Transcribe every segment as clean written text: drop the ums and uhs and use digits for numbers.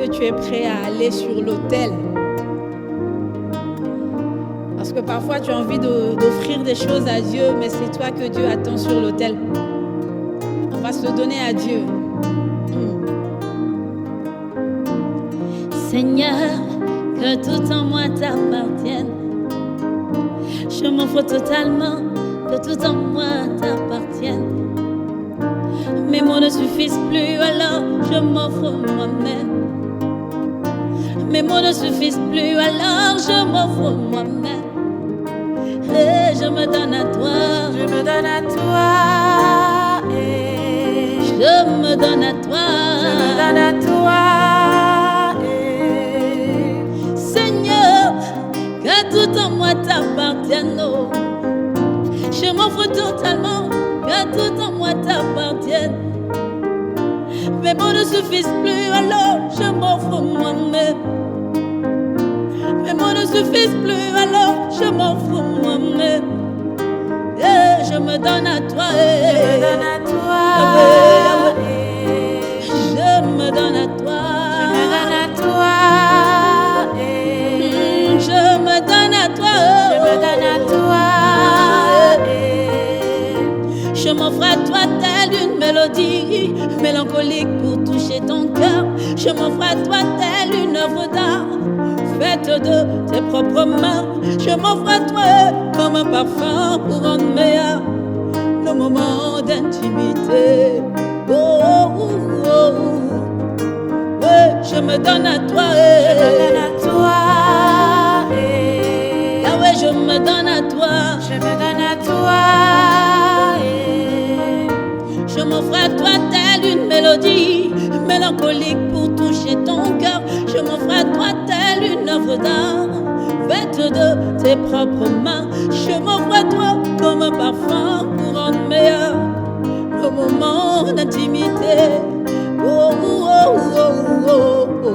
que tu es prêt à aller sur l'autel? Parce que parfois tu as envie d'offrir des choses à Dieu, mais c'est toi que Dieu attend sur l'autel. On va se donner à Dieu. Seigneur, que tout en moi t'appartienne. Je m'offre totalement, que tout en moi t'appartienne. Mes mots ne suffisent plus, alors je m'offre moi-même. Mes mots ne suffisent plus, alors je m'offre moi-même. Et je me donne à toi. Je me donne à toi. Je me donne à toi. Je me donne à toi. Seigneur, que tout en moi t'appartienne. Oh. Je m'offre totalement, que tout en moi t'appartienne. Mes mots ne suffisent plus, alors je m'offre moi-même. Mes mots ne suffisent plus, alors je m'offre moi-même. Et je me donne à toi. Je me donne à toi. Je me donne à toi. Je me donne à toi. Je me donne à toi. Je me donne à toi. Je m'offre à toi telle une mélodie mélancolique pour toucher ton cœur. Je m'offre à toi telle une œuvre d'art faite de tes propres mains. Je m'offre à toi comme un parfum pour rendre meilleur nos moments d'intimité. Oh, oh, oh, oh. Ouais, je me donne à toi. Je me donne à toi. Ah ouais, je me donne à toi. Je me donne à toi. Je m'offre à toi telle une mélodie mélancolique pour toucher ton cœur. Je m'offre à toi telle une œuvre d'art faite de tes propres mains. Je m'offre à toi comme un parfum pour rendre meilleur nos moments d'intimité. Oh, oh, oh, oh, oh, oh.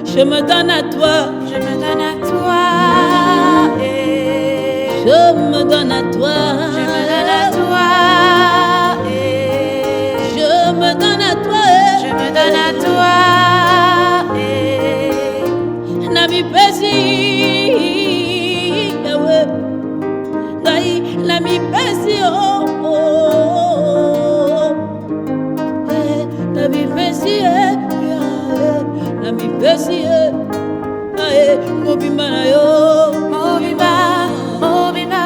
Je me donne à toi. Je me donne à toi. Je me donne à toi. Je me donne à toi. Je me donne à toi. Je me donne à toi. Nami pesi, Yahweh, Gai, nami pesi, oh, oh, nami pesi, nami pesi, mobimba na yo, Mobimba, mobimba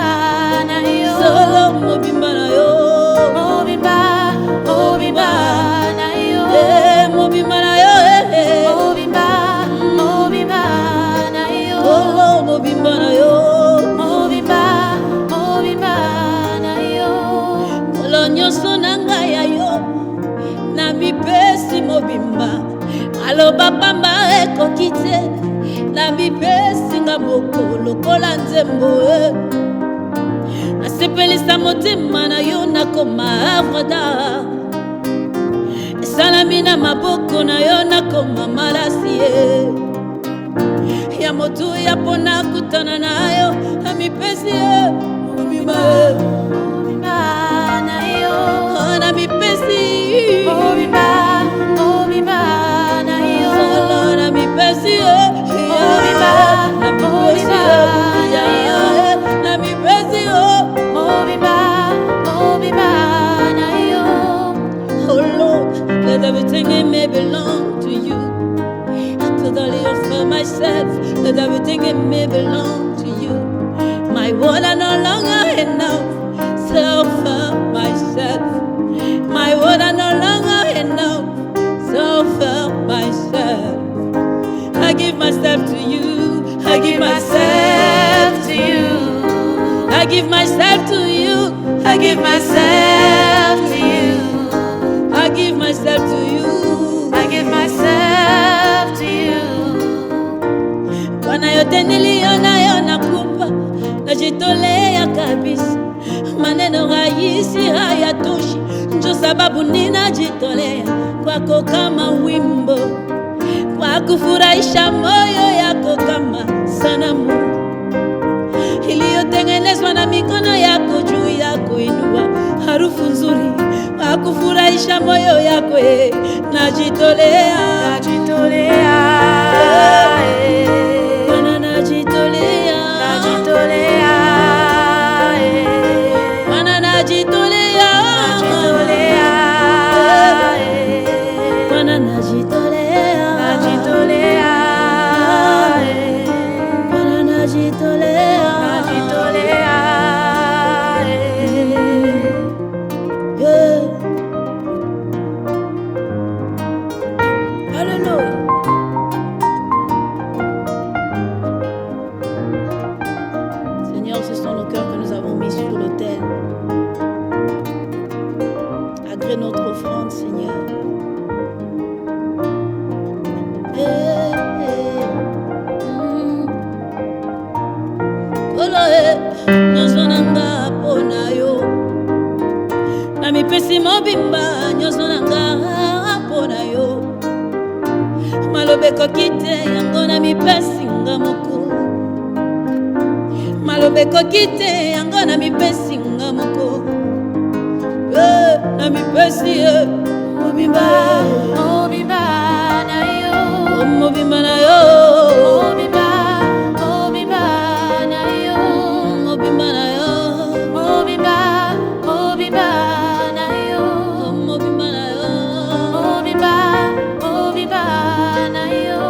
na yo. solo mobimba na yo, Mobimba, mobimba na yo. mobimba na yo, Mobimba, mobimba na yo. oh, mobimba na yo. Mobimba, mobimba na yo. Kolo nyonso na ngai ya yo na mipesi mobimba aloba pamba ekoki te na mipesi nga moko lokola nzembo nasepelisa motema na yo nakoma havre d'art esalami na maboko na yo nakoma malasi ya motu ya mpona kutana na yo na mipesi mobimba Mobimba na yo. na mipesi Mobimba, mobimba na yo. solo na mipesi Mobimba, na mipesi na mipesi Mobimba, mobimba na yo. oh Lord, let everything in me belong to you. I totally offer myself, let everything in me belong to you. My word are no longer enough, so offer myself. My word are no longer enough, so offer myself. I give myself to you, I give myself to you. I give myself to you, I give myself to you. I give myself to you. I give myself to you. Bwana yote niliona nakupa, najitolea kabisa. Maneno rahisi hayatoshi, ndio sababu ninajitolea kwako kama wimbo, kwa kufurahisha moyo yako kama sanamu iliyotengenezwa na mikono yako juu ya kuinua harufu nzuri, kwa kufurahisha napandisha moyo yakwe najitolea najitolea Bwana najitolea najitolea Bwana najitolea najitolea Bwana najitolea najitolea Bwana najitolea najitolea Yeah. Hallelujah. Seigneur, ce sont nos cœurs que nous avons mis sur l'autel. Agrée notre offrande, Seigneur. Nyosonanga pona yo na mipesi mobimba nyosonanga pona yo malobeko kite yango na mipesi nga moko malobeko kite yango na mipesi nga moko na mipesi mobimba mobimba na yo mobimba na yo mobimba mobimba na yo mobimba na yo mobimba mobimba na yo mobimba na yo mobimba mobimba na yo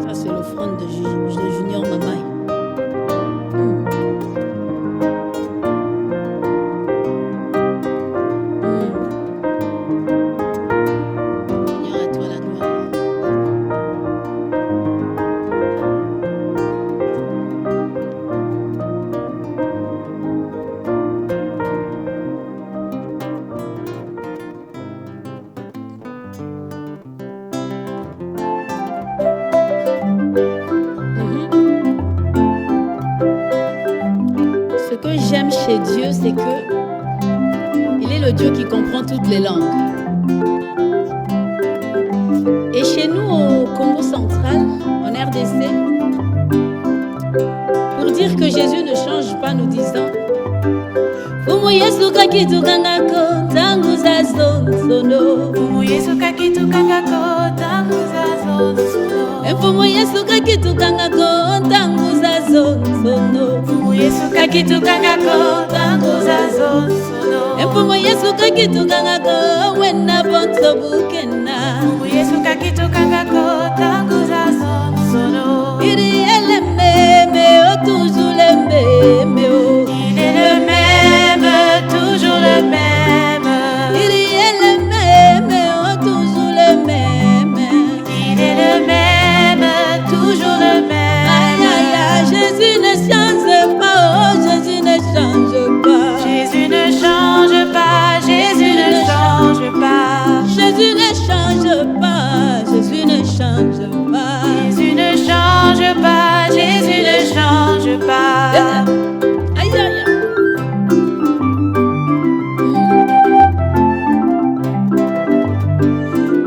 Ça c'est l'offrande de Junior Mamaï. Seigneur, à toi la gloire. Ce que j'aime chez Dieu, c'est que il est le Dieu qui comprend toutes les langues. Et chez nous, au Congo central, en RDC, pour dire que Jésus ne change pas, nous disons Fumu Yesu kakitukangako tangu zazosono. Fumu Yesu kakitukangako tangu zazosono. Fumu Yesu kakitukangako tangu zazosono. Fumu Yesu kakitukangako tangu zazosono. Fumu Yesu kakitukangako wena bonto bukena. Fumu Yesu kakitukangako tangu zazosono. Iri ele meme o toujours le meme o. Il est le même, toujours le même. Iri ele meme o toujours le meme. Il est le même, toujours le même. Aïe aïe aïe, Jésus ne change pas, oh Jésus ne change pas. Jésus ne change pas, Jésus ne change pas. Jésus ne change pas, Jésus ne change pas. Jésus ne change pas, Jésus ne change pas. Aïe aïe aïe.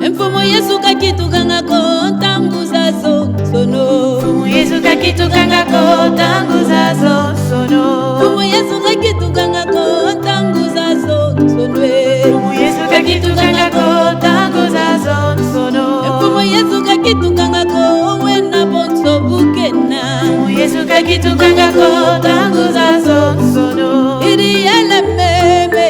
Mfumu Yesu kakitukangako tangu zazosono. Fumu Yesu kakitukangako tangu zazosono. Fumu Yesu kakitukangako tangu zazosono. Fumu Yesu kakitukangako tangu zazosono. Fumu Yesu kakitukangako wena bonso bukena. Fumu Yesu kakitukangako tangu zazosono. Iri ele meme,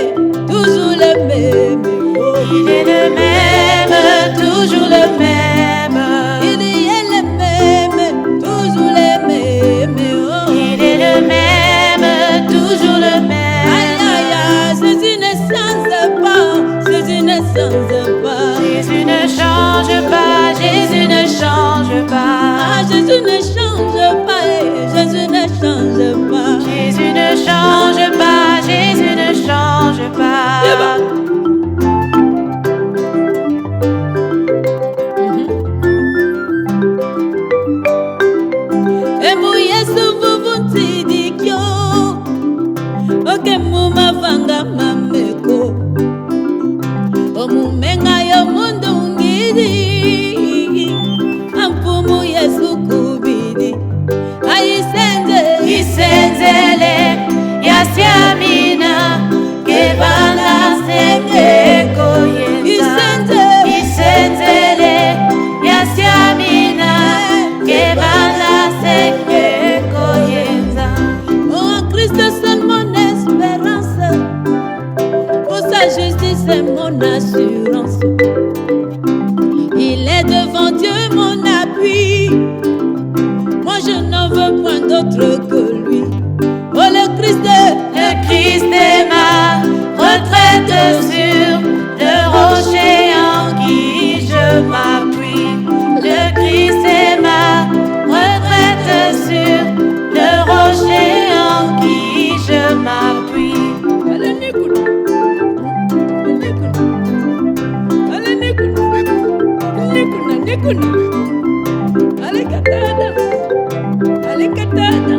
toujours le meme. Oh. Il est le même, toujours le même. Iri ele meme, toujours le meme. Oh. Il est le même, toujours le même. Aïe aïe aïe, Jésus ne change pas, Jésus ne change pas. Jésus ne change pas, Jésus ne change pas. Ah, Jésus ne change pas, Jésus ne change pas. Jésus ne change pas, Jésus ne change pas. Emu Yesu vuvuti dikyo, oke muma vanga mameko, omumenga yo mundu Nekuna. Ale katada. Ale katada.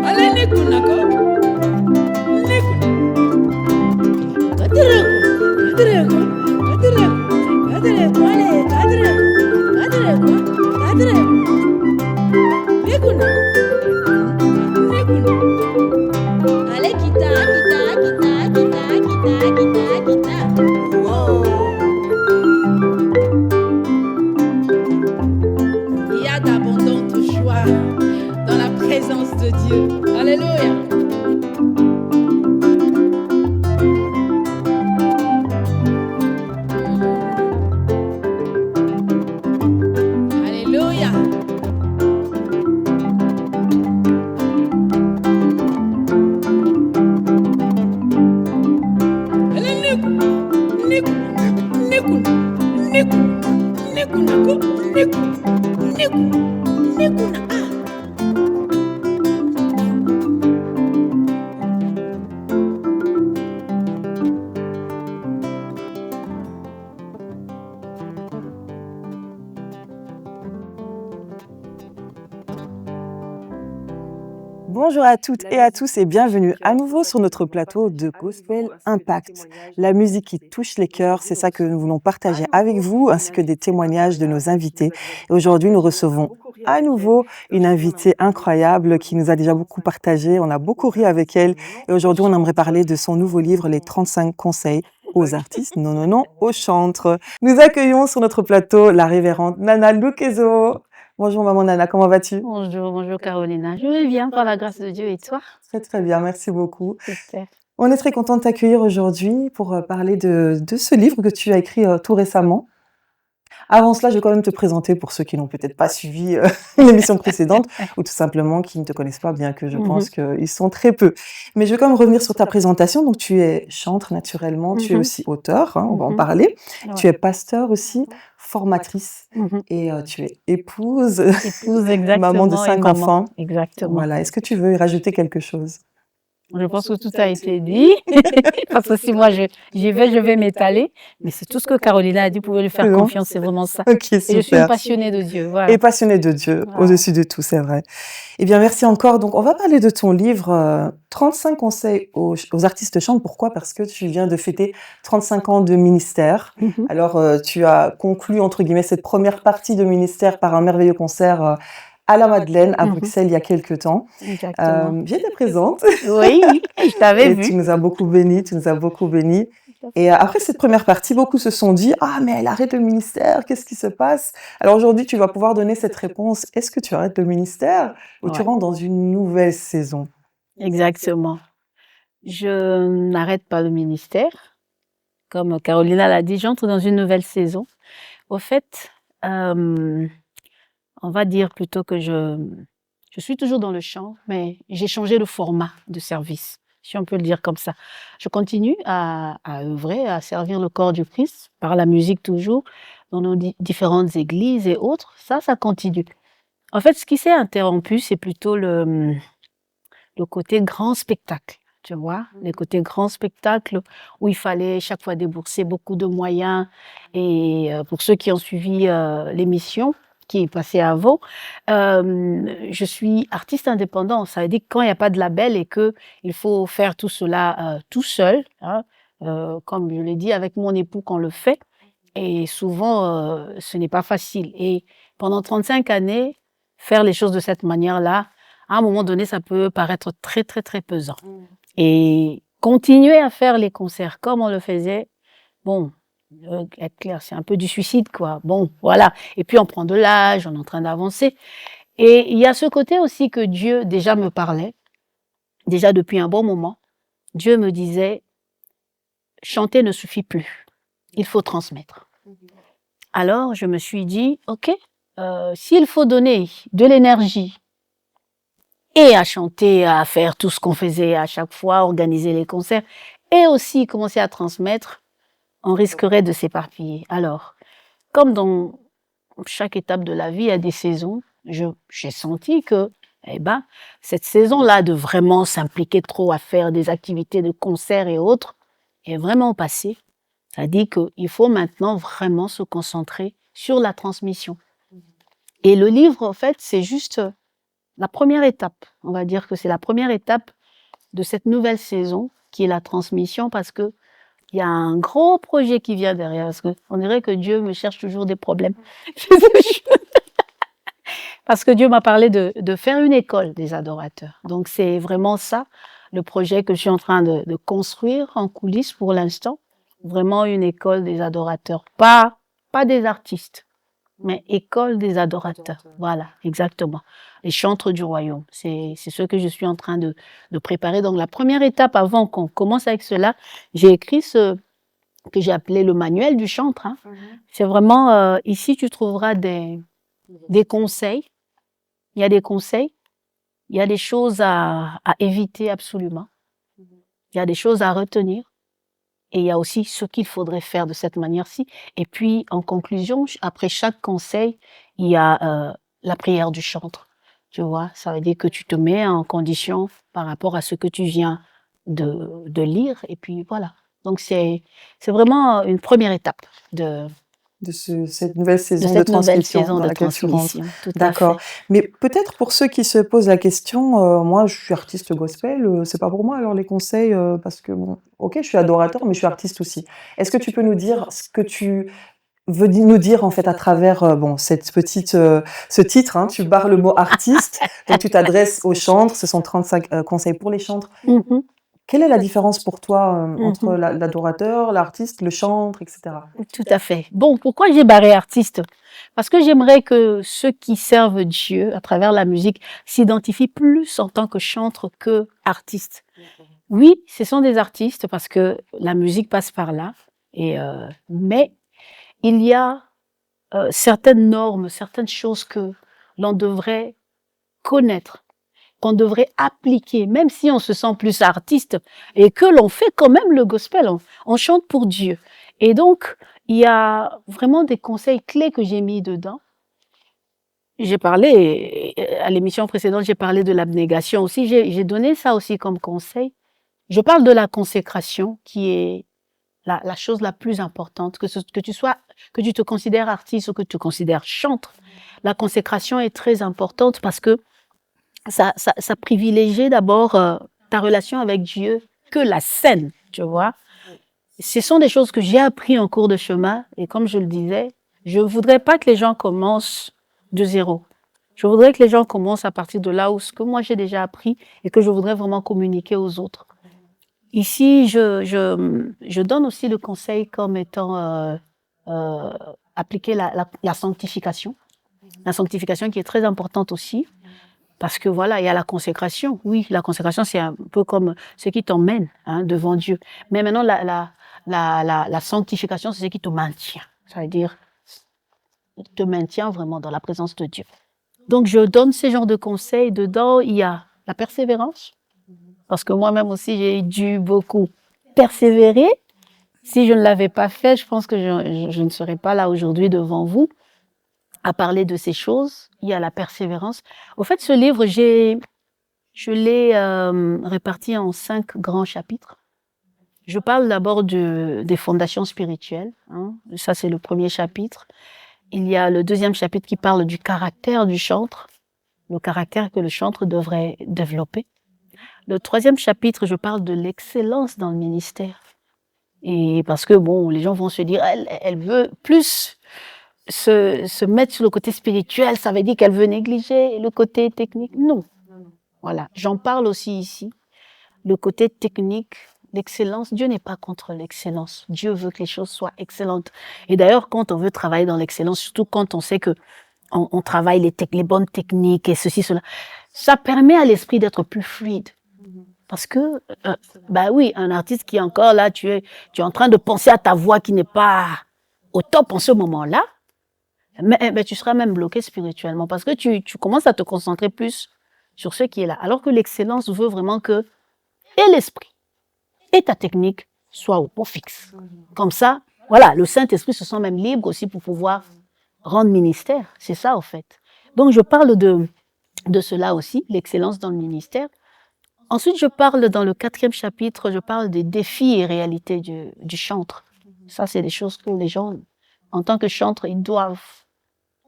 Ale nekuna ko. Nekuna. Kadireko. Kadireko. Kadireko. Kadireko. Ale kadireko. Kadireko. Kadireko. Nekuna. Nekuna. Ale kita, kita, kita, kita, kita, kita, kita. Wow. Il y a d'abondantes joies dans la présence de Dieu. Alléluia. Alléluia. Bonjour à toutes et à tous et bienvenue à nouveau sur notre plateau de Gospel Impact. La musique qui touche les cœurs, c'est ça que nous voulons partager avec vous, ainsi que des témoignages de nos invités. Et aujourd'hui, nous recevons à nouveau une invitée incroyable qui nous a déjà beaucoup partagé. On a beaucoup ri avec elle. Et aujourd'hui, on aimerait parler de son nouveau livre, Les 35 conseils aux artistes, non, aux chantres. Nous accueillons sur notre plateau la révérende Nana Lukezo. Bonjour maman Nana, comment vas-tu? Bonjour Carolina. Je vais bien par la grâce de Dieu et toi? Très très bien, merci beaucoup. Super. On est très content de t'accueillir aujourd'hui pour parler de ce livre que tu as écrit tout récemment. Avant cela, je vais quand même te présenter pour ceux qui n'ont peut-être pas suivi l'émission précédente ou tout simplement qui ne te connaissent pas, bien que je pense qu'ils sont très peu. Mais je vais quand même revenir sur ta présentation. Donc, tu es chantre naturellement, tu es aussi auteur, hein, on va en parler. Ouais. Tu es pasteur aussi, formatrice et tu es épouse, Épouse, exactement. maman de 5 enfants. Exactement. Voilà. Est-ce que tu veux y rajouter quelque chose? Je pense que tout a été dit. Parce que si moi je vais m'étaler. Mais c'est tout ce que Carolina a dit, vous pouvez lui faire confiance, c'est vraiment ça. Ok, super. Et je suis une passionnée de Dieu. Voilà. Et passionnée de Dieu, voilà. Au-dessus de tout, c'est vrai. Eh bien, merci encore. Donc, on va parler de ton livre 35 conseils aux artistes chantres. Pourquoi? Parce que tu viens de fêter 35 ans de ministère. Alors, tu as conclu, entre guillemets, cette première partie de ministère par un merveilleux concert à la Madeleine, à Bruxelles, il y a quelques temps. Exactement. J'étais présente. Oui, je t'avais vu. Tu nous as beaucoup bénis, Et après cette première partie, beaucoup se sont dit « Ah, mais elle arrête le ministère, qu'est-ce qui se passe ?» Alors aujourd'hui, tu vas pouvoir donner cette réponse. Est-ce que tu arrêtes le ministère ou tu rentres dans une nouvelle saison? Exactement. Je n'arrête pas le ministère. Comme Carolina l'a dit, j'entre dans une nouvelle saison. Au fait, on va dire plutôt que je suis toujours dans le chant, mais j'ai changé de format de service, si on peut le dire comme ça. Je continue à œuvrer, à servir le corps du Christ, par la musique toujours, dans nos différentes églises et autres. Ça continue. En fait, ce qui s'est interrompu, c'est plutôt le côté grand spectacle. Tu vois, les côtés grands spectacles où il fallait chaque fois débourser beaucoup de moyens. Et pour ceux qui ont suivi l'émission qui est passée avant, je suis artiste indépendant. Ça veut dire que quand il n'y a pas de label et que il faut faire tout cela tout seul, hein, comme je l'ai dit, avec mon époux qu'on le fait. Et souvent, ce n'est pas facile. Et pendant 35 années, faire les choses de cette manière-là, à un moment donné, ça peut paraître très, très, très pesant. Et continuer à faire les concerts comme on le faisait, bon, être clair, c'est un peu du suicide, quoi. Bon, voilà. Et puis, on prend de l'âge, on est en train d'avancer. Et il y a ce côté aussi que Dieu déjà me parlait, déjà depuis un bon moment. Dieu me disait, chanter ne suffit plus. Il faut transmettre. Alors, je me suis dit, OK, s'il faut donner de l'énergie et à chanter, à faire tout ce qu'on faisait à chaque fois, organiser les concerts, et aussi commencer à transmettre, on risquerait de s'éparpiller. Alors, comme dans chaque étape de la vie, il y a des saisons, j'ai senti que, cette saison-là de vraiment s'impliquer trop à faire des activités de concerts et autres est vraiment passée. Ça dit qu'il faut maintenant vraiment se concentrer sur la transmission. Et le livre, en fait, c'est juste la première étape. On va dire que c'est la première étape de cette nouvelle saison qui est la transmission, parce que il y a un gros projet qui vient derrière. Parce qu'on dirait que Dieu me cherche toujours des problèmes. Parce que Dieu m'a parlé de faire une école des adorateurs. Donc c'est vraiment ça, le projet que je suis en train de construire en coulisses pour l'instant. Vraiment une école des adorateurs. Pas des artistes, mais école des adorateurs. Voilà, exactement. Les chantres du royaume. C'est ce que je suis en train de préparer. Donc la première étape avant qu'on commence avec cela, j'ai écrit ce que j'ai appelé le manuel du chantre. Hein. C'est vraiment, ici tu trouveras des conseils. Il y a des conseils, il y a des choses à éviter absolument, il y a des choses à retenir, et il y a aussi ce qu'il faudrait faire de cette manière-ci. Et puis, en conclusion, après chaque conseil, il y a la prière du chantre. Tu vois, ça veut dire que tu te mets en condition par rapport à ce que tu viens de lire, et puis voilà. Donc, c'est vraiment une première étape de cette nouvelle saison de cette nouvelle transmission saison dans de laquelle tu rentres. transmission. Tout à D'accord. fait. Mais peut-être pour ceux qui se posent la question, moi je suis artiste gospel, c'est pas pour moi alors les conseils, parce que bon, OK, je suis adorateur, mais je suis artiste aussi. Est-ce que tu peux nous dire ce que tu veux nous dire en fait à travers, bon cette petite, ce titre, hein, tu barres le mot artiste, donc tu t'adresses aux chantres, ce sont 35 conseils pour les chantres. Mhm. Quelle est la différence pour toi, entre Mhm. l'adorateur, l'artiste, le chantre, etc.? Tout à fait. Bon, pourquoi j'ai barré artiste? Parce que j'aimerais que ceux qui servent Dieu à travers la musique s'identifient plus en tant que chantre que artistes. Oui, ce sont des artistes parce que la musique passe par là, mais il y a certaines normes, certaines choses que l'on devrait connaître, qu'on devrait appliquer, même si on se sent plus artiste et que l'on fait quand même le gospel, on chante pour Dieu. Et donc, il y a vraiment des conseils clés que j'ai mis dedans. J'ai parlé, à l'émission précédente, j'ai parlé de l'abnégation aussi, j'ai donné ça aussi comme conseil. Je parle de la consécration qui est la chose la plus importante, que tu te considères artiste ou que tu te considères chantre. La consécration est très importante parce que ça privilégie d'abord ta relation avec Dieu que la scène, tu vois. Ce sont des choses que j'ai appris en cours de chemin et comme je le disais, je voudrais pas que les gens commencent de zéro. Je voudrais que les gens commencent à partir de là où ce que moi j'ai déjà appris et que je voudrais vraiment communiquer aux autres. Ici, je donne aussi le conseil comme étant appliquer la sanctification. La sanctification qui est très importante aussi. Parce que voilà, il y a la consécration. Oui, la consécration, c'est un peu comme ce qui t'emmène devant Dieu. Mais maintenant, la sanctification, c'est ce qui te maintient. Ça veut dire, te maintient vraiment dans la présence de Dieu. Donc, je donne ces genres de conseils. Dedans, il y a la persévérance. Parce que moi-même aussi, j'ai dû beaucoup persévérer. Si je ne l'avais pas fait, je pense que je ne serais pas là aujourd'hui devant vous à parler de ces choses. Il y a la persévérance. Au fait, ce livre, je l'ai réparti en 5 grands chapitres. Je parle d'abord des fondations spirituelles. Hein. Ça, c'est le premier chapitre. Il y a le deuxième chapitre qui parle du caractère du chantre, le caractère que le chantre devrait développer. Le troisième chapitre, je parle de l'excellence dans le ministère. Et parce que, bon, les gens vont se dire, elle veut plus se mettre sur le côté spirituel, ça veut dire qu'elle veut négliger le côté technique. Non. Voilà. J'en parle aussi ici. Le côté technique, l'excellence, Dieu n'est pas contre l'excellence. Dieu veut que les choses soient excellentes. Et d'ailleurs, quand on veut travailler dans l'excellence, surtout quand on sait que on travaille les bonnes techniques et ceci, cela, ça permet à l'esprit d'être plus fluide. Parce que, bah oui, un artiste qui est encore là, tu es en train de penser à ta voix qui n'est pas au top en ce moment-là, mais tu seras même bloqué spirituellement parce que tu commences à te concentrer plus sur ce qui est là. Alors que l'excellence veut vraiment que et l'esprit et ta technique soient au pot fixe. Comme ça, voilà, le Saint-Esprit se sent même libre aussi pour pouvoir rendre ministère. C'est ça, en fait. Donc, je parle de cela aussi, l'excellence dans le ministère. Ensuite, je parle dans le 4e chapitre, je parle des défis et réalités du chantre. Ça, c'est des choses que les gens En tant que chanteur,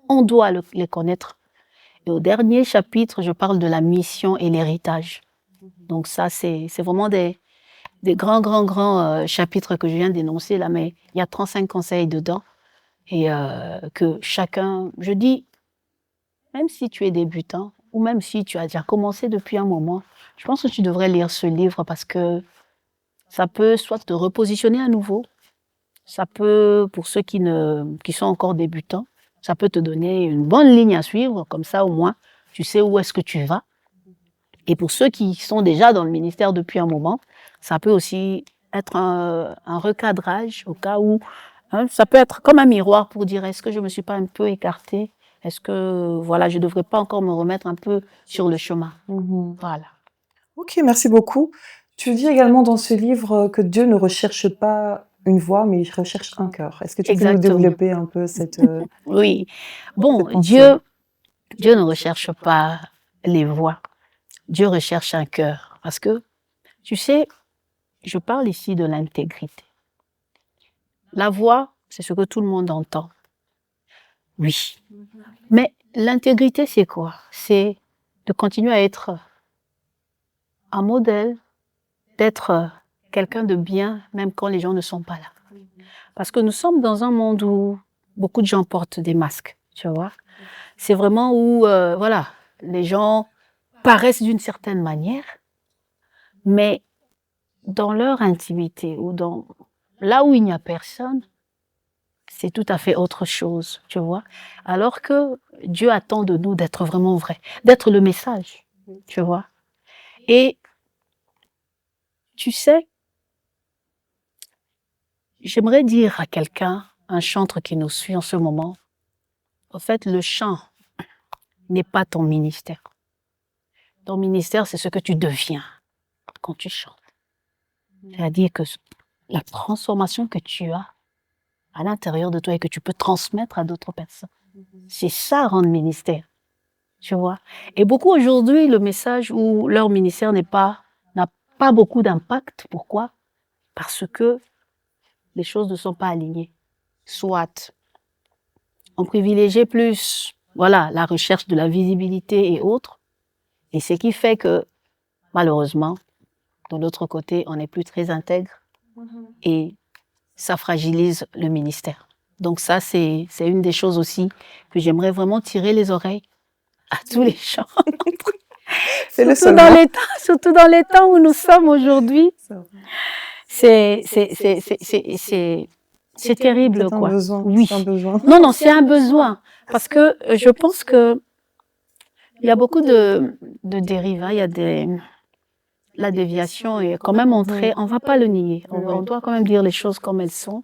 on doit les connaître. Et au dernier chapitre, je parle de la mission et l'héritage. Donc ça, c'est vraiment des grands chapitres que je viens d'énoncer là, mais il y a 35 conseils dedans. Et que chacun, je dis, même si tu es débutant, ou même si tu as déjà commencé depuis un moment, je pense que tu devrais lire ce livre parce que ça peut soit te repositionner à nouveau, ça peut, pour ceux qui sont encore débutants, ça peut te donner une bonne ligne à suivre, comme ça au moins, tu sais où est-ce que tu vas. Et pour ceux qui sont déjà dans le ministère depuis un moment, ça peut aussi être un recadrage au cas où, hein, ça peut être comme un miroir pour dire est-ce que je me suis pas un peu écartée? Est-ce que, voilà, je devrais pas encore me remettre un peu sur le chemin? Voilà. Ok, merci beaucoup. Tu dis également dans ce livre que Dieu ne recherche pas une voix, mais il recherche un cœur. Est-ce que tu peux nous Exactement. développer un peu cette... Oui. Bon, cette pensée? Dieu ne recherche pas les voix. Dieu recherche un cœur. Parce que, tu sais, je parle ici de l'intégrité. La voix, c'est ce que tout le monde entend. Oui. Mais l'intégrité, c'est quoi? C'est de continuer à être un modèle, d'être quelqu'un de bien, même quand les gens ne sont pas là. Parce que nous sommes dans un monde où beaucoup de gens portent des masques, tu vois. C'est vraiment où, voilà, les gens paraissent d'une certaine manière, mais dans leur intimité ou là où il n'y a personne, c'est tout à fait autre chose, tu vois. Alors que Dieu attend de nous d'être vraiment vrai, d'être le message, tu vois. Et tu sais, j'aimerais dire à quelqu'un, un chanteur qui nous suit en ce moment, en fait, le chant n'est pas ton ministère. Ton ministère, c'est ce que tu deviens quand tu chantes. C'est-à-dire que la transformation que tu as à l'intérieur de toi et que tu peux transmettre à d'autres personnes. C'est ça, rendre ministère. Tu vois? Et beaucoup aujourd'hui, le message où leur ministère n'a pas beaucoup d'impact. Pourquoi? Parce que les choses ne sont pas alignées. Soit on privilégie plus, voilà, la recherche de la visibilité et autres. Et ce qui fait que, malheureusement, de l'autre côté, on n'est plus très intègre. Et ça fragilise le ministère. Donc ça, c'est une des choses aussi que j'aimerais vraiment tirer les oreilles à tous les gens. Surtout dans les temps où nous sommes aujourd'hui. C'est terrible, quoi. Besoin. Oui. C'est un besoin. Non, c'est un besoin. Parce que je pense que il y a beaucoup de dérives. Hein. Il y a la déviation est quand même entrée. On va pas le nier. On doit quand même dire les choses comme elles sont.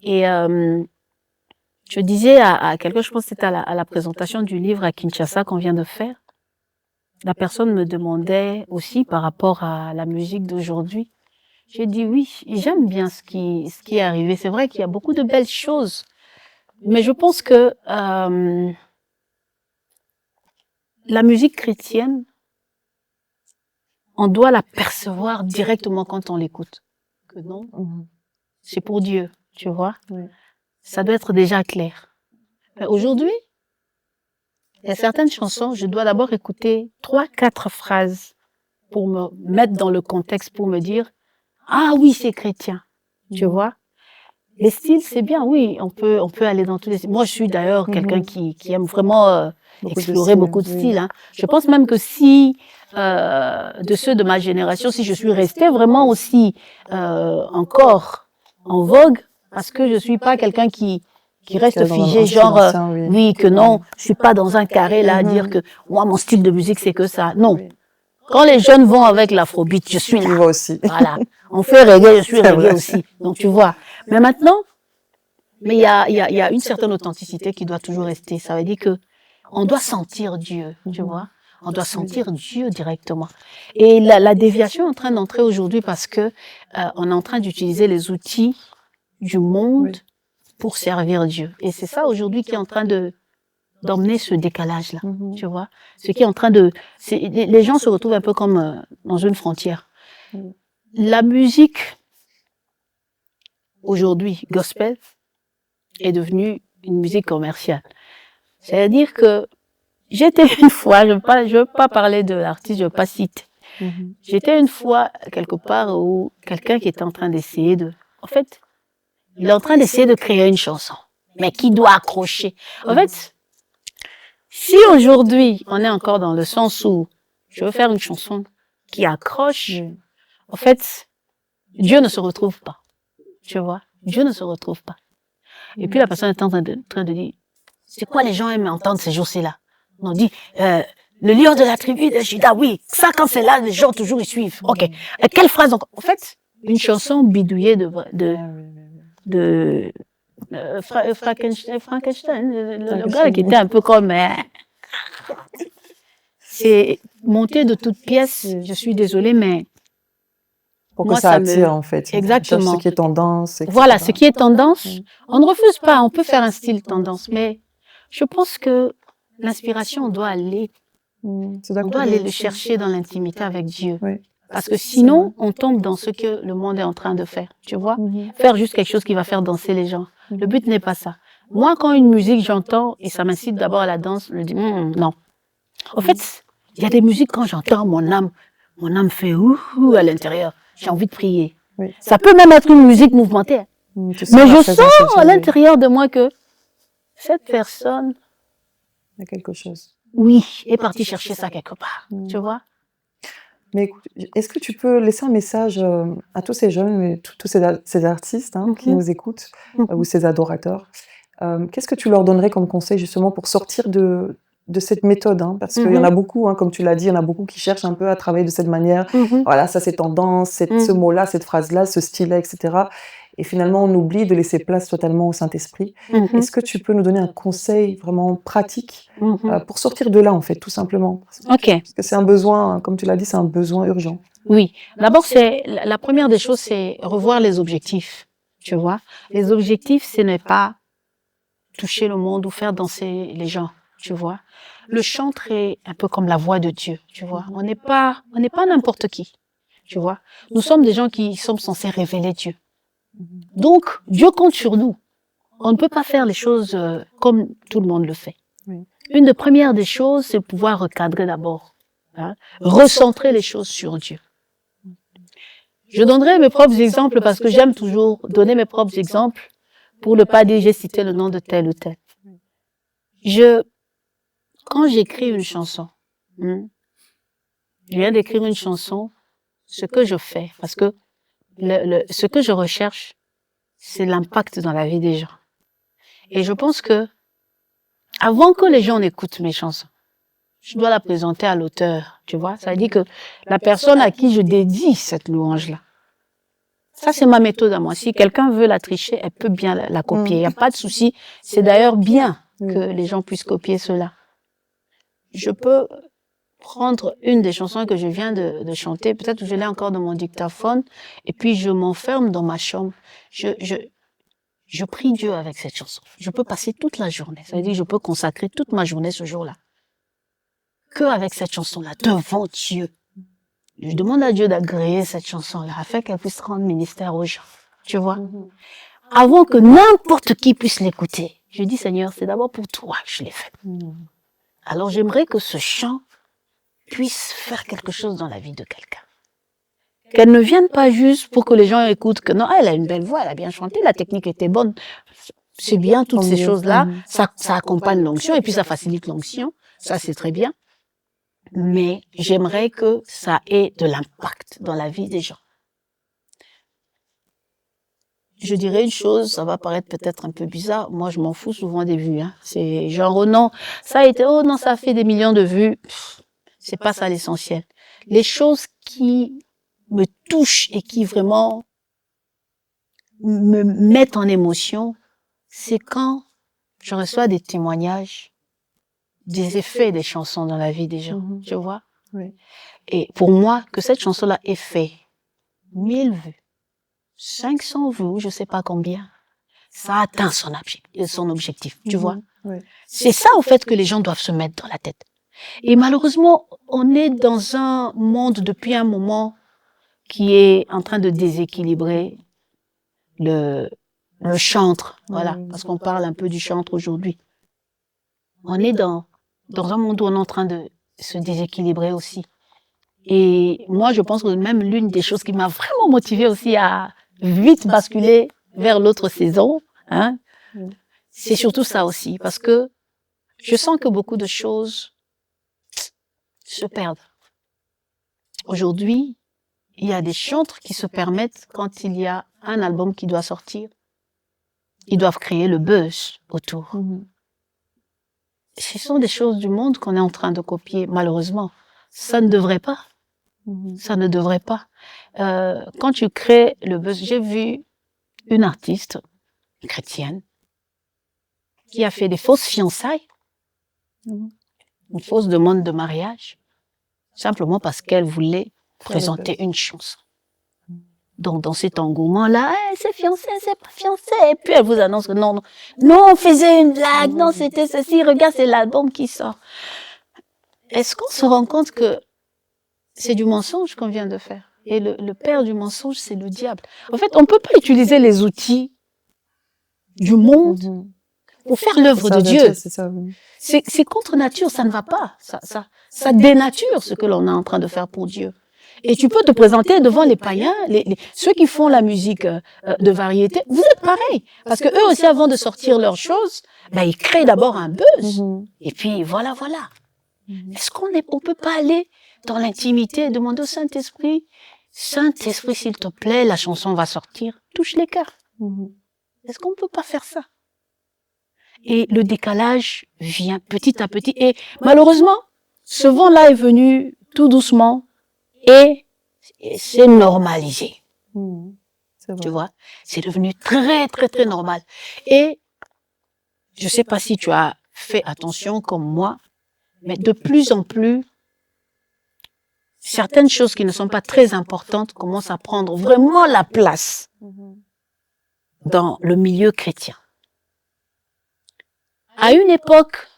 Et je disais à quelqu'un, je pense que c'était à la présentation du livre à Kinshasa qu'on vient de faire, la personne me demandait aussi par rapport à la musique d'aujourd'hui. J'ai dit oui, j'aime bien ce qui est arrivé. C'est vrai qu'il y a beaucoup de belles choses, mais je pense que la musique chrétienne, on doit la percevoir directement quand on l'écoute. Que non, c'est pour Dieu, tu vois. Ça doit être déjà clair. Aujourd'hui, il y a certaines chansons, je dois d'abord écouter 3-4 phrases pour me mettre dans le contexte, pour me dire « Ah oui, c'est chrétien », tu vois. Les styles, c'est bien, oui, on peut aller dans tous les styles. Moi, je suis d'ailleurs quelqu'un qui aime vraiment explorer beaucoup de styles. Hein. Je pense même que si, de ceux de ma génération, si je suis restée vraiment aussi encore en vogue, parce que je suis pas quelqu'un qui reste figé, genre, oui, que non, je suis pas dans un carré là à dire que moi, mon style de musique, c'est que ça. Non. Quand les jeunes vont avec l'afrobeat, je suis là. Tu vas aussi. Voilà. On fait reggae, je suis reggae aussi. Donc, tu vois. Mais maintenant, il y a une certaine authenticité qui doit toujours rester. Ça veut dire que on doit sentir Dieu, tu vois. On doit sentir Dieu directement. Et la déviation est en train d'entrer aujourd'hui parce que on est en train d'utiliser les outils du monde pour servir Dieu. Et c'est ça aujourd'hui qui est en train d'emmener ce décalage-là, tu vois. Ce qui est en train les gens se retrouvent un peu comme dans une frontière. La musique, aujourd'hui, gospel, est devenue une musique commerciale. C'est-à-dire que j'étais une fois, je veux pas parler de l'artiste, je veux pas citer. J'étais une fois quelque part où quelqu'un qui était en train d'essayer en fait, il est en train d'essayer de créer une chanson, mais qui doit accrocher. En fait, si aujourd'hui, on est encore dans le sens où je veux faire une chanson qui accroche, en fait, Dieu ne se retrouve pas. Tu vois? Dieu ne se retrouve pas. Et puis la personne est en train de dire, c'est quoi les gens aiment entendre ces jours-ci-là? On dit, le lion de la tribu de Juda, oui, ça quand c'est là, les gens toujours y suivent. Ok. Et quelle phrase donc? En fait, une chanson bidouillée de Frankenstein, le gars qui était un peu comme, c'est monté de toutes pièces. Je suis désolée, mais Pour que moi, ça attire, en fait. Exactement. Ce qui est tendance, etc. Voilà, ce qui est tendance, on ne refuse pas, on peut faire un style tendance, mais je pense que l'inspiration, on doit aller le chercher dans l'intimité avec Dieu. Oui. Parce que sinon, on tombe dans ce que le monde est en train de faire, tu vois. Faire juste quelque chose qui va faire danser les gens. Le but n'est pas ça. Moi, quand une musique, j'entends, et ça m'incite d'abord à la danse, je me dis, non. En fait, il y a des musiques, quand j'entends, mon âme fait ouh à l'intérieur. J'ai envie de prier. Oui. Ça peut même être une musique mouvementée. Mais je sens à l'intérieur de moi que cette personne, il y a quelque chose. Oui, est partie chercher ça quelque part, tu vois. Mais écoute, est-ce que tu peux laisser un message à tous ces jeunes, et tous ces artistes qui nous écoutent, ou ces adorateurs? Qu'est-ce que tu leur donnerais comme conseil justement pour sortir de cette méthode, parce qu'il y en a beaucoup, comme tu l'as dit, il y en a beaucoup qui cherchent un peu à travailler de cette manière. Voilà, ça c'est tendance, ce mot-là, cette phrase-là, ce style-là, etc. Et finalement, on oublie de laisser place totalement au Saint-Esprit. Est-ce que tu peux nous donner un conseil vraiment pratique pour sortir de là, en fait, tout simplement? Ok. Parce que c'est un besoin, comme tu l'as dit, c'est un besoin urgent. Oui. D'abord, la première des choses, c'est revoir les objectifs. Tu vois, les objectifs, ce n'est pas toucher le monde ou faire danser les gens. Tu vois, le chantre est un peu comme la voix de Dieu. Tu vois, on n'est pas n'importe qui. Tu vois, nous sommes des gens qui sommes censés révéler Dieu. Donc, Dieu compte sur nous. On ne peut pas faire les choses comme tout le monde le fait. Une des premières des choses, c'est pouvoir recadrer d'abord, recentrer les choses sur Dieu. Je donnerai mes propres exemples parce que j'aime toujours donner mes propres exemples pour ne pas dire j'ai cité le nom de tel ou tel. Quand j'écris une chanson, je viens d'écrire une chanson, ce que je fais, parce que ce que je recherche, c'est l'impact dans la vie des gens. Et je pense que, avant que les gens écoutent mes chansons, je dois la présenter à l'auteur, tu vois. Ça veut dire que la personne à qui je dédie cette louange-là, ça c'est ma méthode à moi. Si quelqu'un veut la tricher, elle peut bien la copier. Il n'y a pas de souci. C'est d'ailleurs bien que les gens puissent copier cela. Je peux prendre une des chansons que je viens de chanter, peut-être que je l'ai encore dans mon dictaphone, et puis je m'enferme dans ma chambre. Je prie Dieu avec cette chanson. Je peux passer toute la journée. Ça veut dire que je peux consacrer toute ma journée ce jour-là. Que avec cette chanson-là, devant Dieu. Je demande à Dieu d'agréer cette chanson-là, afin qu'elle puisse rendre ministère aux gens. Tu vois? Avant que n'importe qui puisse l'écouter, je dis, Seigneur, c'est d'abord pour toi que je l'ai fait. Alors j'aimerais que ce chant puisse faire quelque chose dans la vie de quelqu'un. Qu'elle ne vienne pas juste pour que les gens écoutent que non, elle a une belle voix, elle a bien chanté, la technique était bonne. C'est bien, toutes ces choses-là, ça accompagne l'onction et puis ça facilite l'onction. Ça, c'est très bien. Mais j'aimerais que ça ait de l'impact dans la vie des gens. Je dirais une chose, ça va paraître peut-être un peu bizarre. Moi, je m'en fous souvent des vues. C'est genre, oh non, ça a été, oh non, ça a fait des millions de vues. C'est pas ça l'essentiel. Les choses qui me touchent et qui vraiment me mettent en émotion, c'est quand je reçois des témoignages, des effets des chansons dans la vie des gens, tu vois. Et pour moi, que cette chanson-là ait fait 1000 vues, 500 vues, je sais pas combien, ça atteint son objectif, tu vois. C'est ça, au fait, que les gens doivent se mettre dans la tête. Et malheureusement, on est dans un monde depuis un moment qui est en train de déséquilibrer le chantre, voilà, Oui. parce qu'on parle un peu du chantre aujourd'hui. On est dans un monde où on est en train de se déséquilibrer aussi. Et moi, je pense que même l'une des choses qui m'a vraiment motivée aussi à vite basculer vers l'autre saison, hein, c'est surtout ça aussi, parce que je sens que beaucoup de choses se perdent. Aujourd'hui, il y a des chantres qui se permettent, quand il y a un album qui doit sortir, ils doivent créer le buzz autour. Ce sont des choses du monde qu'on est en train de copier, malheureusement. Ça ne devrait pas. Ça ne devrait pas. Quand tu crées le buzz, j'ai vu une artiste chrétienne qui a fait des fausses fiançailles, une fausse demande de mariage, simplement parce qu'elle voulait présenter une chanson. Donc, dans cet engouement-là, c'est fiancé, c'est pas fiancé. Et puis, elle vous annonce que non, on faisait une blague, non, c'était ceci, regarde, c'est l'album qui sort. Est-ce qu'on se rend compte que c'est du mensonge qu'on vient de faire? Et le père du mensonge, c'est le diable. En fait, on peut pas utiliser les outils du monde pour faire l'œuvre de Dieu. C'est contre nature, ça ne va pas. Ça dénature ce que l'on est en train de faire pour Dieu. Et tu peux te présenter devant les païens, ceux qui font la musique de variété, vous êtes pareil. Parce que eux aussi, avant de sortir leurs choses, ils créent d'abord un buzz. Et puis, voilà. Est-ce on peut pas aller dans l'intimité et demander au Saint-Esprit, Saint-Esprit, s'il te plaît, la chanson va sortir, touche les cœurs. Est-ce qu'on peut pas faire ça? Et le décalage vient petit à petit. Et malheureusement, ce vent-là est venu tout doucement et c'est normalisé. Tu vois? C'est devenu très, très, très normal. Et je sais pas si tu as fait attention comme moi, mais de plus en plus, certaines choses qui ne sont pas très importantes commencent à prendre vraiment la place dans le milieu chrétien. À une époque,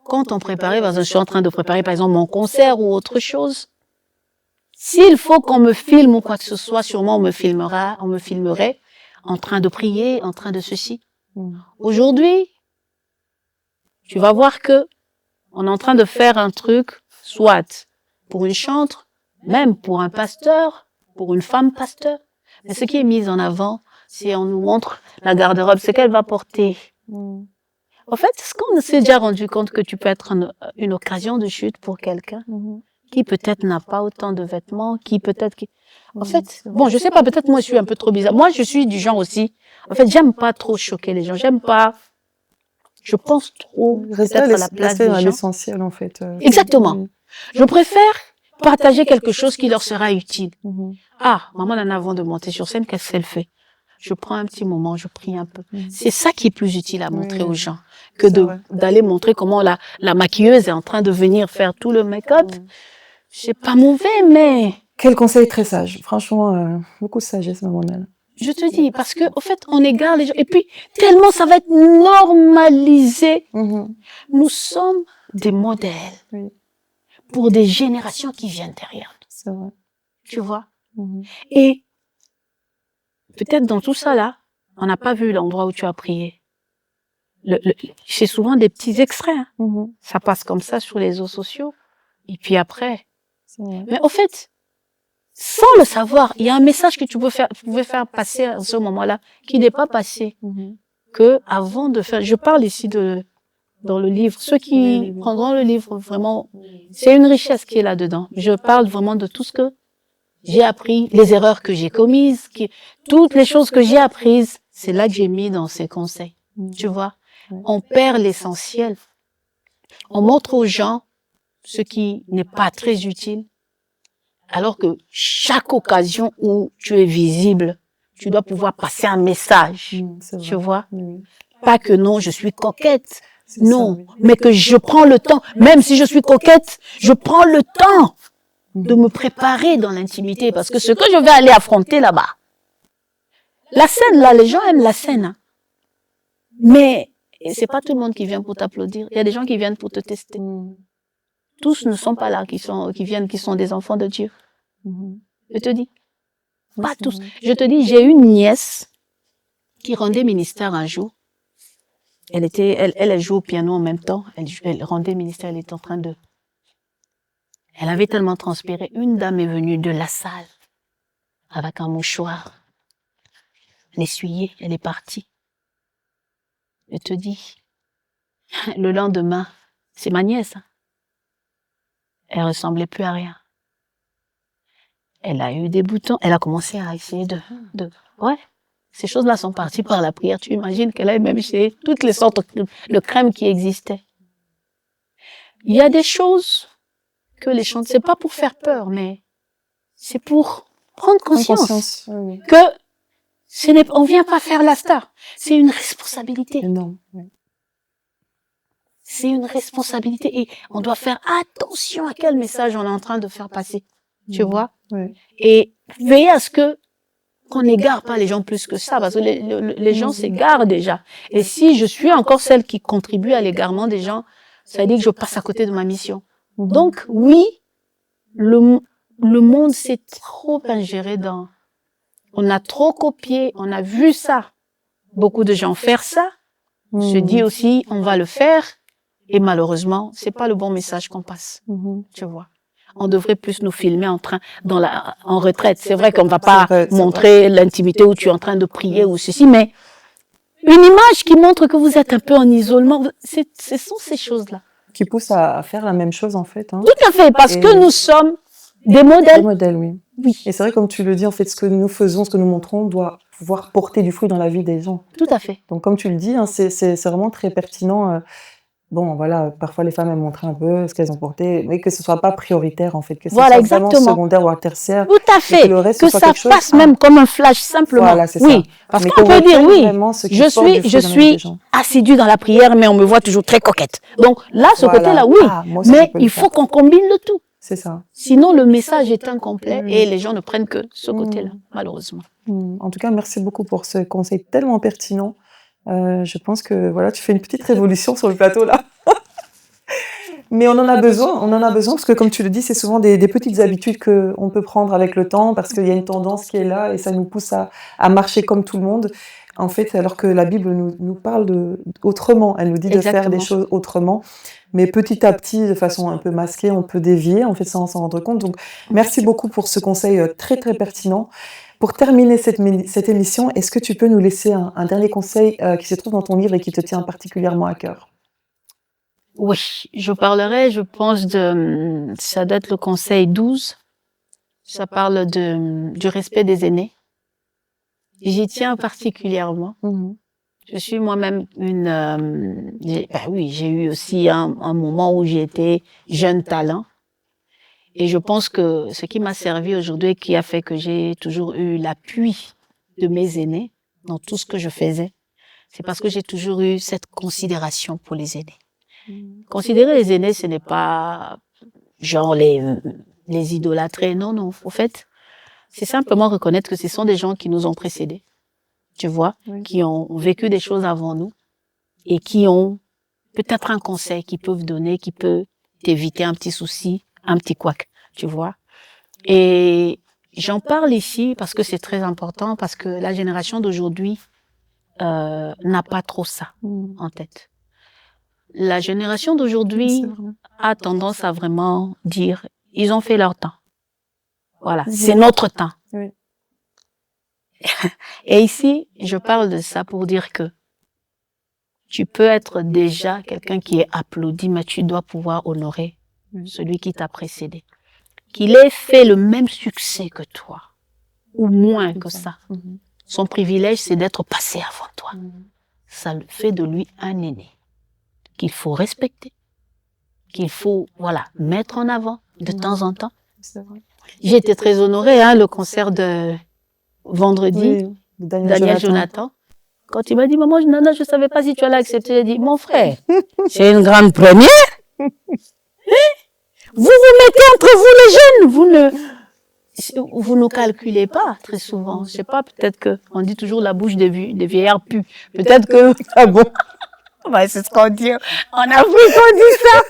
quand on préparait, je suis en train de préparer par exemple mon concert ou autre chose, s'il faut qu'on me filme ou quoi que ce soit, sûrement on me filmerait en train de prier, en train de ceci. Aujourd'hui, tu vas voir que on est en train de faire un truc, soit pour une chantre, même pour un pasteur, pour une femme pasteur. Mais ce qui est mis en avant, c'est on nous montre la garde-robe, ce qu'elle va porter. En fait, est-ce qu'on s'est déjà rendu compte que tu peux être une occasion de chute pour quelqu'un qui peut-être n'a pas autant de vêtements, qui peut-être... En fait, bon, je sais pas, peut-être moi je suis un peu trop bizarre. Moi, je suis du genre aussi. En fait, j'aime pas trop choquer les gens. J'aime pas... Je pense trop rester peut-être à la place des gens. l'essentiel, en fait. Exactement. Je préfère partager quelque chose qui leur sera utile. Ah, maman, avant de monter sur scène, qu'est-ce qu'elle fait? Je prends un petit moment, je prie un peu. C'est ça qui est plus utile à montrer aux gens que d'aller montrer comment la maquilleuse est en train de venir faire tout le make-up. C'est pas mauvais, mais... Quel conseil très sage. Franchement, beaucoup de sagesse, maman. Je te dis, parce que, au fait, on égare les gens. Et puis, tellement ça va être normalisé. Nous sommes des modèles pour des générations qui viennent derrière nous. C'est vrai. Tu vois? Et peut-être dans tout ça là, on n'a pas vu l'endroit où tu as prié. C'est souvent des petits extraits. Ça passe comme ça sur les réseaux sociaux. Et puis après. Mais au fait, sans le savoir, il y a un message que tu pouvais faire passer à ce moment-là qui n'est pas passé. Que avant de faire, je parle ici dans le livre. Ceux qui prendront le livre, vraiment, c'est une richesse qui est là-dedans. Je parle vraiment de tout ce que j'ai appris, les erreurs que j'ai commises, toutes les choses que j'ai apprises, c'est là que j'ai mis dans ces conseils. Tu vois? On perd l'essentiel. On montre aux gens ce qui n'est pas très utile. Alors que chaque occasion où tu es visible, tu dois pouvoir passer un message. Tu vois? Pas que non, je suis coquette. Non, mais que je prends le temps. Même si je suis coquette, je prends le temps de me préparer dans l'intimité. Parce que ce que je vais aller affronter là-bas, la scène là, les gens aiment la scène. Hein. Mais c'est pas tout le monde qui vient pour t'applaudir. Il y a des gens qui viennent pour te tester. Tous ne sont pas là, qui sont des enfants de Dieu. Je te dis. Pas tous. Je te dis, j'ai une nièce qui rendait ministère un jour. Elle joue au piano en même temps. Elle rendait ministère, elle était en train de... Elle avait tellement transpiré. Une dame est venue de la salle avec un mouchoir. L'essuyer, elle est partie. Je te dis, le lendemain, c'est ma nièce. Elle ressemblait plus à rien. Elle a eu des boutons. Elle a commencé à essayer ouais. Ces choses-là sont parties par la prière. Tu imagines qu'elle a même essayé toutes les sortes de crèmes qui existaient. Il y a des choses que les chants, c'est pas pour faire peur, mais c'est pour prendre conscience oui. que on vient pas faire la star. C'est une responsabilité. Non. Oui. C'est une responsabilité et on doit faire attention à quel message on est en train de faire passer. Tu vois? Oui. Et veiller à ce qu'on n'égare pas les gens plus que ça, parce que les gens s'égarent déjà. Et si je suis encore celle qui contribue à l'égarement des gens, ça veut dire que je passe à côté de ma mission. Donc, oui, le monde s'est trop ingéré on a trop copié, on a vu ça. Beaucoup de gens faire ça. On se dit aussi, on va le faire. Et malheureusement, c'est pas le bon message qu'on passe. Tu vois. On devrait plus nous filmer en retraite. C'est vrai qu'on va pas montrer l'intimité où tu es en train de prier ou ceci, mais une image qui montre que vous êtes un peu en isolement, ce sont ces choses-là. Qui poussent à faire la même chose, en fait. Hein. Tout à fait, parce que nous sommes des modèles. Des modèles, oui. Oui. Et c'est vrai, comme tu le dis, en fait, ce que nous faisons, ce que nous montrons, doit pouvoir porter du fruit dans la vie des gens. Tout à fait. Donc, comme tu le dis, hein, c'est vraiment très pertinent. Bon, voilà, parfois les femmes elles montrent un peu ce qu'elles ont porté, mais que ce soit pas prioritaire en fait, que ce soit vraiment secondaire ou tertiaire. Tout à fait. Que, le reste, que ça passe même comme un flash simplement. Voilà, c'est oui, ça. parce qu'on peut dire oui. Je suis dans assidue dans la prière, mais on me voit toujours très coquette. Donc là, ce côté-là, oui. Mais il faut qu'on combine le tout. C'est ça. Sinon, le message est incomplet et les gens ne prennent que ce côté-là, malheureusement. En tout cas, merci beaucoup pour ce conseil tellement pertinent. Je pense que voilà, tu fais une petite révolution sur le plateau là. Mais on en a besoin parce que comme tu le dis, c'est souvent des petites habitudes qu'on peut prendre avec le temps parce qu'il y a une tendance qui est là et ça nous pousse à marcher comme tout le monde. En fait, alors que la Bible nous parle autrement, elle nous dit de faire des choses autrement. Mais petit à petit, de façon un peu masquée, on peut dévier, en fait, sans s'en rendre compte. Donc, merci beaucoup pour ce conseil très, très pertinent. Pour terminer cette émission, est-ce que tu peux nous laisser un dernier conseil qui se trouve dans ton livre et qui te tient particulièrement à cœur? Oui, je parlerai, je pense, ça doit être le conseil 12. Ça parle du respect des aînés. J'y tiens particulièrement. Je suis moi-même j'ai eu aussi un moment où j'ai été jeune talent. Et je pense que ce qui m'a servi aujourd'hui, qui a fait que j'ai toujours eu l'appui de mes aînés dans tout ce que je faisais, c'est parce que j'ai toujours eu cette considération pour les aînés. Considérer les aînés, ce n'est pas genre les idolâtrer, non. Au fait, c'est simplement reconnaître que ce sont des gens qui nous ont précédés, tu vois, qui ont vécu des choses avant nous et qui ont peut-être un conseil qu'ils peuvent donner, qui peut t'éviter un petit souci, un petit couac, tu vois. Et j'en parle ici parce que c'est très important, parce que la génération d'aujourd'hui n'a pas trop ça en tête. La génération d'aujourd'hui a tendance à vraiment dire, ils ont fait leur temps. Voilà, c'est notre temps. Oui. Et ici, je parle de ça pour dire que tu peux être déjà quelqu'un qui est applaudi, mais tu dois pouvoir honorer celui qui t'a précédé. Qu'il ait fait le même succès que toi, ou moins que ça. Son privilège, c'est d'être passé avant toi. Ça fait de lui un aîné qu'il faut respecter, qu'il faut, mettre en avant de temps en temps. J'ai été très honorée, le concert de vendredi, Daniel Jonathan. Quand il m'a dit, maman, Nana, je savais pas si tu allais accepter, j'ai dit, mon frère, c'est une grande première. Vous mettez entre vous les jeunes, vous ne calculez pas très souvent. Je sais pas, peut-être que on dit toujours la bouche des vieillards pue. Peut-être que c'est ce qu'on dit en Afrique, on dit ça.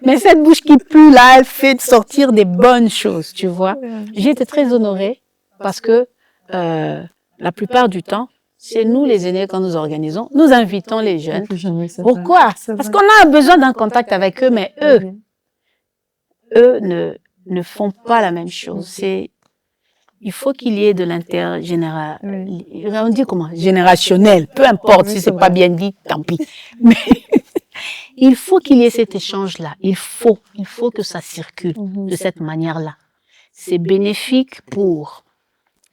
Mais cette bouche qui pue là, elle fait sortir des bonnes choses, tu vois. J'ai été très honorée parce que la plupart du temps, c'est nous les aînés quand nous organisons, nous invitons les jeunes. Oui, c'est vrai. Pourquoi? C'est Parce vrai. qu'on a besoin d'un contact avec eux, mais eux ne font pas la même chose. Il faut qu'il y ait de l'intergénéral, on dit comment? Générationnel. Peu importe si c'est pas bien dit, tant pis. Mais il faut qu'il y ait cet échange-là. Il faut que ça circule de cette manière-là. C'est bénéfique pour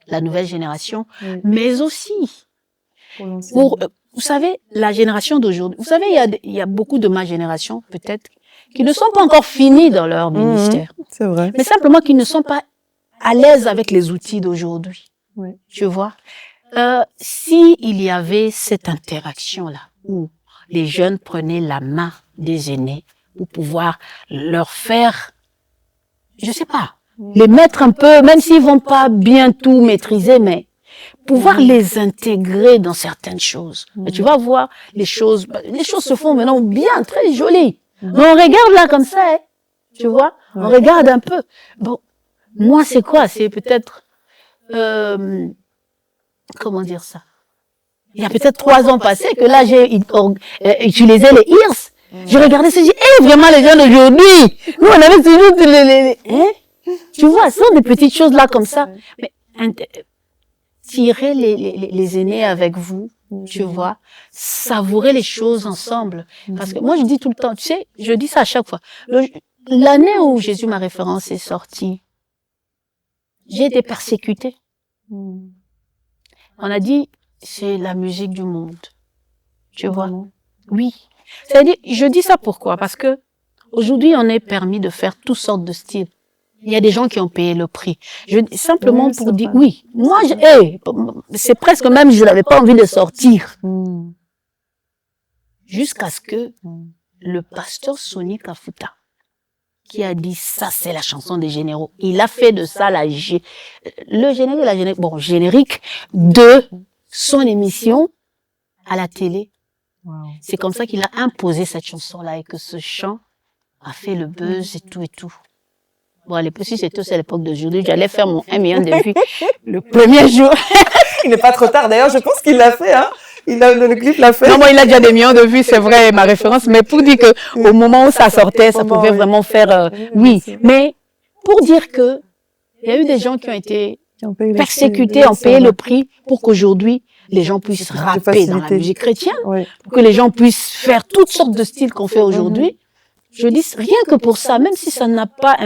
la nouvelle génération, mais aussi pour, vous savez, la génération d'aujourd'hui. Vous savez, il y a beaucoup de ma génération, peut-être, qui ne sont pas encore finis dans leur ministère. C'est vrai. Mais simplement qu'ils ne sont pas à l'aise avec les outils d'aujourd'hui. Oui. Tu vois? Si il y avait cette interaction-là, où les jeunes prenaient la main des aînés pour pouvoir leur faire, je sais pas, les mettre un peu, même s'ils vont pas bien tout maîtriser, mais pouvoir les intégrer dans certaines choses. Et tu vas voir les choses se font maintenant bien, très jolies. Mais on regarde là comme ça, hein, tu vois, on regarde un peu. Bon, moi c'est quoi? C'est peut-être, comment dire ça? Il y a peut-être 3 ans passés que là j'ai utilisé les ears. Je regardais ça, j'ai dit, vraiment les gens d'aujourd'hui, nous on avait toujours tu vois, ce sont des petites choses là comme ça. Mais tirez les aînés avec vous, tu vois, savourez les choses ensemble. Parce que moi je dis tout le temps, tu sais, je dis ça à chaque fois. L'année où Jésus ma référence est sortie, j'ai été persécutée. On a dit, c'est la musique du monde. Tu vois? Oui. C'est-à-dire, je dis ça pourquoi? Parce que aujourd'hui, on est permis de faire toutes sortes de styles. Il y a des gens qui ont payé le prix. Simplement pour dire, oui, moi, c'est presque même, je n'avais pas envie de sortir. Jusqu'à ce que le pasteur Sonny Kafuta, qui a dit, ça, c'est la chanson des généraux. Il a fait de ça générique de son émission à la télé. C'est comme ça qu'il a imposé cette chanson-là et que ce chant a fait le buzz et tout et tout. Bon, à l'époque, si c'était aussi à l'époque d'aujourd'hui, j'allais faire mon 1 million de vues le premier jour. Il n'est pas trop tard. D'ailleurs, je pense qu'il l'a fait, hein. Le clip l'a fait. Non, moi, il a déjà des millions de vues, c'est vrai, ma référence. Mais pour dire que au moment où ça sortait, ça pouvait vraiment faire, oui. Mais pour dire que il y a eu des gens qui ont été persécutés, ont payé le prix pour qu'aujourd'hui, les gens puissent rapper dans la musique chrétienne, pour que les gens puissent faire toutes sortes de styles qu'on fait aujourd'hui. Je dis rien que pour ça, même si ça n'a pas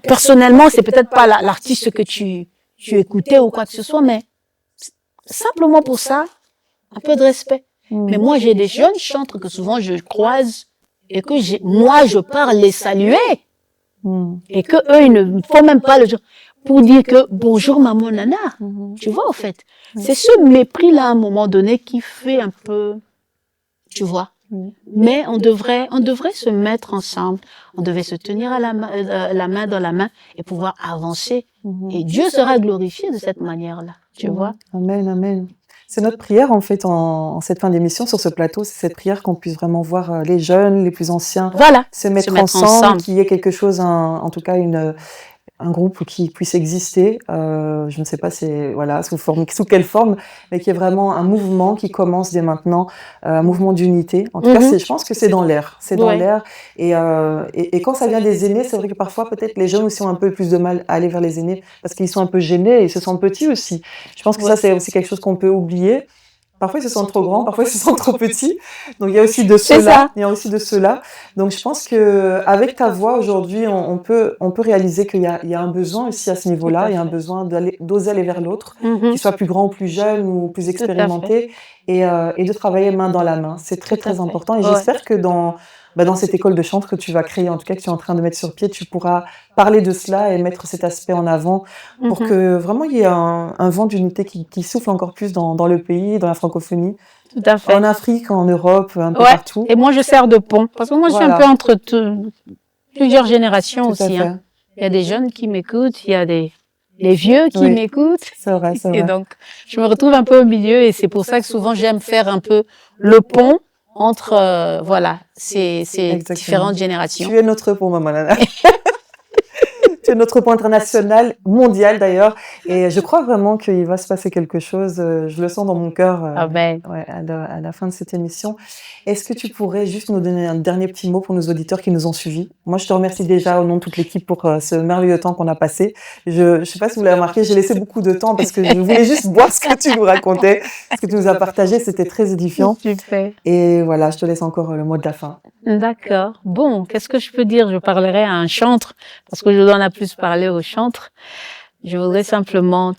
personnellement, c'est peut-être pas l'artiste que tu écoutais ou quoi que ce soit, mais simplement pour ça, un peu de respect. Mais moi, j'ai des jeunes chantres que souvent je croise et que moi, je pars les saluer. Et que eux, ils ne font même pas le genre pour dire que bonjour maman nana. Tu vois, au fait. C'est ce mépris-là, à un moment donné, qui fait un peu, tu vois. Mais on devrait se mettre ensemble. On devait se tenir à la main dans la main et pouvoir avancer. Et Dieu sera glorifié de cette manière-là. Tu vois? Amen, amen. C'est notre prière, en fait, en cette fin d'émission, sur ce plateau, c'est cette prière qu'on puisse vraiment voir les jeunes, les plus anciens, se mettre ensemble, qu'il y ait quelque chose, en tout cas, un groupe qui puisse exister, je ne sais pas sous quelle forme, mais qui est vraiment un mouvement qui commence dès maintenant, un mouvement d'unité. En tout cas, je pense que c'est dans l'air. C'est dans l'air. Et quand ça vient des aînés, c'est vrai que parfois, peut-être, les jeunes aussi ont un peu plus de mal à aller vers les aînés parce qu'ils sont un peu gênés et ils se sentent petits aussi. Je pense que ça, c'est aussi quelque chose qu'on peut oublier. Parfois, ils se sentent trop grands, parfois, ils se sentent trop petits. Donc, il y a aussi de cela. Il y a aussi de cela. Donc, je pense que avec ta voix, aujourd'hui, on peut réaliser qu'il y a un besoin aussi à ce niveau-là. Il y a un besoin d'oser aller vers l'autre, qu'il soit plus grand, plus jeune ou plus expérimenté, et de travailler main dans la main. C'est très, très important. Et j'espère que dans cette école de chant que tu vas créer, en tout cas que tu es en train de mettre sur pied, tu pourras parler de cela et mettre cet aspect en avant pour que vraiment il y ait un vent d'unité qui souffle encore plus dans le pays, dans la francophonie. Tout à fait. En Afrique, en Europe, un peu partout. Et moi, je sers de pont. Parce que moi, je suis un peu entre plusieurs générations aussi. Hein. Il y a des jeunes qui m'écoutent, il y a les vieux qui m'écoutent. C'est vrai, c'est vrai. Et donc, je me retrouve un peu au milieu et c'est pour ça que souvent, j'aime faire un peu le pont entre ces différentes générations. Tu es notre pont, maman Nana. c'est notre point international, mondial d'ailleurs. Et je crois vraiment qu'il va se passer quelque chose. Je le sens dans mon cœur Amen. ouais, à la fin de cette émission. Est-ce que tu pourrais juste nous donner un dernier petit mot pour nos auditeurs qui nous ont suivis? Moi, je te remercie déjà au nom de toute l'équipe pour ce merveilleux temps qu'on a passé. Je sais pas si vous l'avez remarqué, j'ai laissé beaucoup de temps parce que je voulais juste voir ce que tu nous racontais, ce que tu nous as partagé. C'était très édifiant. Super. Et voilà, je te laisse encore le mot de la fin. D'accord. Bon, qu'est-ce que je peux dire? Je parlerai à un chantre, parce que je dois en a plus parler au chantre. Je voudrais simplement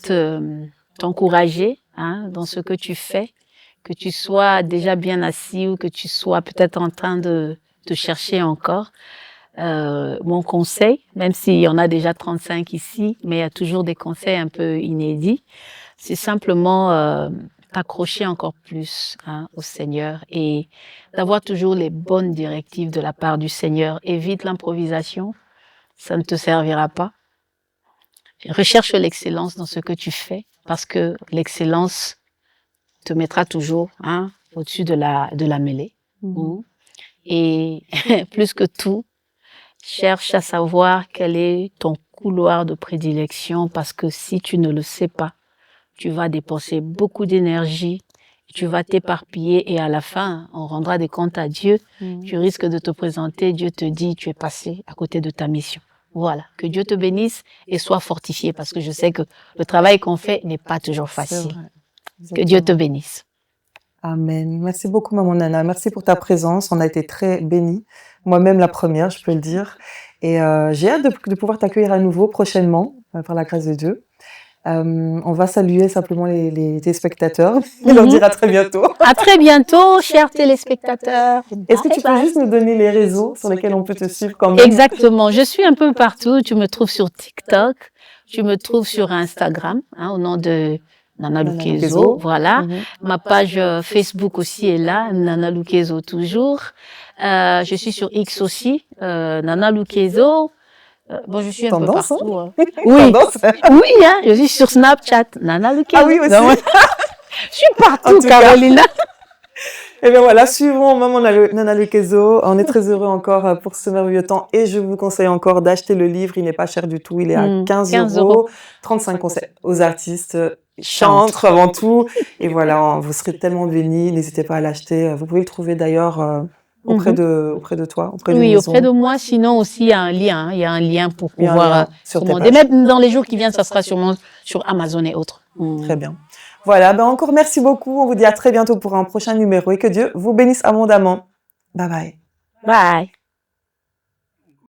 t'encourager dans ce que tu fais, que tu sois déjà bien assis ou que tu sois peut-être en train de te chercher encore. Mon conseil, même s'il y en a déjà 35 ici, mais il y a toujours des conseils un peu inédits, c'est simplement t'accrocher encore plus au Seigneur et d'avoir toujours les bonnes directives de la part du Seigneur. Évite l'improvisation, ça ne te servira pas. Recherche l'excellence dans ce que tu fais, parce que l'excellence te mettra toujours au-dessus de la mêlée. Et plus que tout, cherche à savoir quel est ton couloir de prédilection, parce que si tu ne le sais pas, tu vas dépenser beaucoup d'énergie, tu vas t'éparpiller et à la fin, on rendra des comptes à Dieu. Tu risques de te présenter, Dieu te dit, tu es passé à côté de ta mission. Voilà, que Dieu te bénisse et sois fortifié, parce que je sais que le travail qu'on fait n'est pas toujours facile. Que Dieu te bénisse. Amen. Merci beaucoup, Maman Nana. Merci pour ta présence. On a été très bénis. Moi-même, la première, je peux le dire. Et j'ai hâte de pouvoir t'accueillir à nouveau prochainement, par la grâce de Dieu. On va saluer simplement les téléspectateurs et leur dire à très bientôt. À très bientôt, chers téléspectateurs. Est-ce que tu peux juste nous donner les réseaux sur lesquels on peut te suivre quand même? Exactement. Je suis un peu partout. Tu me trouves sur TikTok. Tu me trouves sur Instagram, au nom de Nana Lukezo. Voilà. Ma page Facebook aussi est là, Nana Lukezo toujours. Je suis sur X aussi, Nana Lukezo. Bon, je suis un peu partout. Oui, oui, je suis sur Snapchat, Nana Lukezo. Ah oui, aussi. Je suis partout, Carolina. Et bien voilà, suivons Maman Nana Lukezo. On est très heureux encore pour ce merveilleux temps et je vous conseille encore d'acheter le livre. Il n'est pas cher du tout, il est à 15 €. 35 conseils aux artistes, chantres avant tout. Et voilà, vous serez tellement bénis. N'hésitez pas à l'acheter. Vous pouvez le trouver d'ailleurs auprès de toi, auprès Oui, auprès de moi. Sinon aussi, il y a un lien. Il y a un lien pour pouvoir commander. Même dans les jours qui viennent, ça sera sûrement sur Amazon et autres. Très bien. Voilà, ben encore merci beaucoup. On vous dit à très bientôt pour un prochain numéro et que Dieu vous bénisse abondamment. Bye bye. Bye.